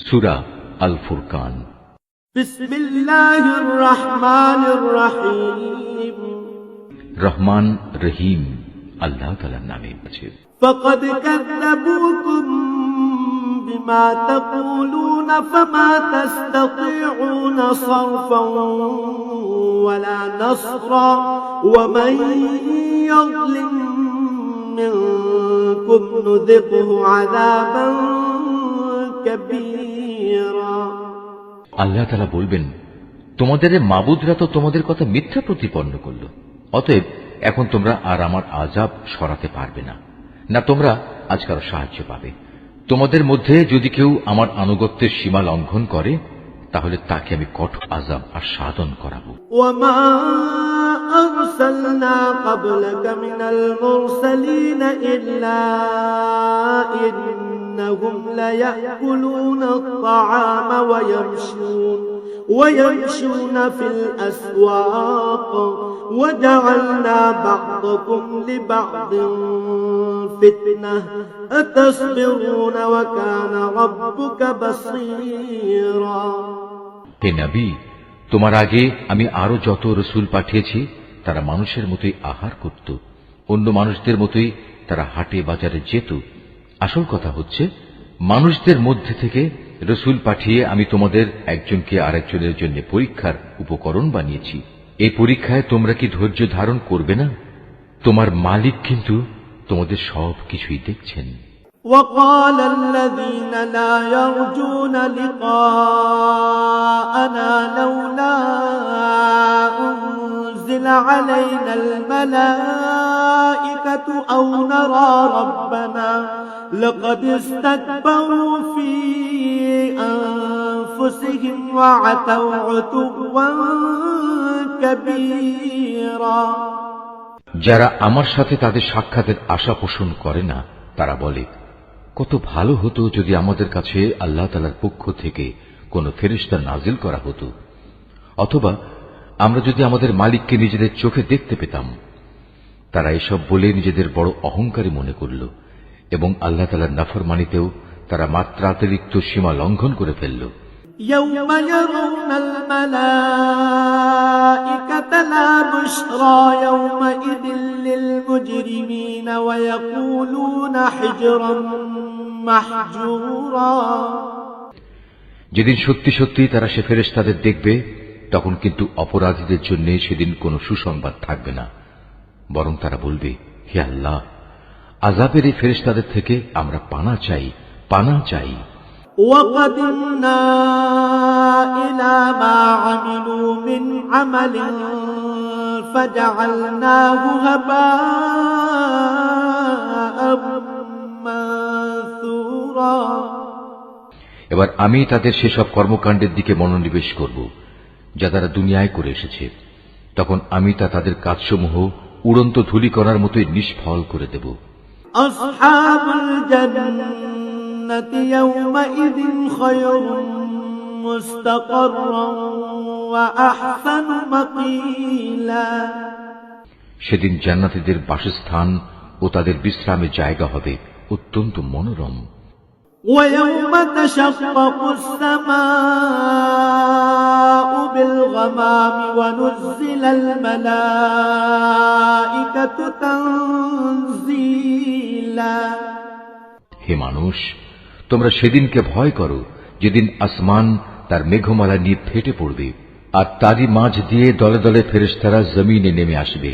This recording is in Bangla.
সূরা আল ফুরকান। বিসমিল্লাহির রহমানির রহিম। রহমান রহিম আল্লাহ তাআলার নামে। ফাকাদ কাযাবুকুম বিমা তাকুলুনা ফামা তাসতাতিউনা সারফান ওয়ালা নাসরা ওয়া মান ইয়াযলিম মিনকুম নুযিকহু আযাবান কাবীরা। আল্লাহ তাআলা বলবেন, তোমাদের মাবুদরা তো তোমাদের কথা মিথ্যা প্রতিপন্ন করল, অতএব এখন তোমরা আর আমার আযাব সরাতে পারবে না, না তোমরা আজ কারো সাহায্য পাবে। তোমাদের মধ্যে যদি কেউ আমার আনুগত্যের সীমা লঙ্ঘন করে, তাহলে তাকে আমি কঠোর আযাব আস্বাদন করাবো। ওয়ামা আরসালনা ক্বাবলাকা মিনাল মুরসালিনা ইল্লা ইন্নাহুম লায়াকুলুনা আত-তাআমা ويمشون في الأسواق وجعلنا بعضكم لبعض فتنة أتصبرون وكان ربك بصيرا। হে নবী, তোমার আগে আমি আরো যত রসুল পাঠিয়েছি তারা মানুষের মতোই আহার করত, অন্য মানুষদের মতোই তারা হাটে বাজারে যেত। আসল কথা হচ্ছে, মানুষদের মধ্যে থেকে রসুল পাঠিয়ে আমি তোমাদের একজনকে আরেকজনের জন্য পরীক্ষার উপকরণ বানিয়েছি। এই পরীক্ষায় তোমরা কি ধৈর্য ধারণ করবে না? তোমার মালিক কিন্তু তোমাদের সব কিছুই দেখছেন। وقال الذين لا يرجون لقاءنا لولا أنزل علينا الملائكة أو نرى ربنا لقد استكبروا في أنفسهم وعتوا عتوا كبيرا। যারা আমার সাথে তাদের সাক্ষাতের আশা পোষণ করে না, তারা বলে, কত ভালো হতো যদি আমাদের কাছে আল্লাহ তাআলার পক্ষ থেকে কোন ফেরেশতা নাজিল করা হতো, অথবা আমরা যদি আমাদের মালিককে নিজেদের চোখে দেখতে পেতাম। তারা এসব বলে নিজেদের বড় অহংকারী মনে করল এবং আল্লাহ তাআলার নাফরমানিতেও তারা মাত্রাতিরিক্ত সীমা লঙ্ঘন করে ফেলল। يوم يرون الملائكة لا بشرى يومئذ للمجرمين ويقولون حجرا محجورا। যেদিন সত্যি সত্যি তারা সে ফেরেশতাদের দেখবে, তখন কিন্তু অপরাধীদের জন্য সেদিন কোনো সুসংবাদ থাকবে না, বরং তারা বলবে, হে আল্লাহ, আযাবের এই ফেরেশতাদের থেকে আমরা পানা চাই, পানা চাই। وقدمنا إلى ما عملوا من عمل فجعلناه هباء منثورا। এবার আমি তাদের সেসব কর্মকাণ্ডের দিকে মনোনিবেশ করব যা তারা দুনিয়ায় করে এসেছে, তখন আমি তা তাদের কাজসমূহ উড়ন্ত ধূলিকণার মতোই নিষ্ফল করে দেব। আসহাবুল জান্নাতি ইয়াওমাইযিন খায়রুম মুস্তাকাররান ওয়া আহসানু মাকিলা। সেদিন জান্নাতীদের বাসস্থান ও তাদের বিশ্রামের জায়গা হবে অত্যন্ত মনোরম। ويوم تشقق السماء بالغمام ونزل الملائكة تنزيلا। হে মানুষ, তোমরা সেদিনকে ভয় করো যেদিন আসমান তার মেঘমালা নিয়ে ফেটে পড়বে আর তারই মাঝ দিয়ে দলে দলে ফেরেশতারা জমিনে নেমে আসবে।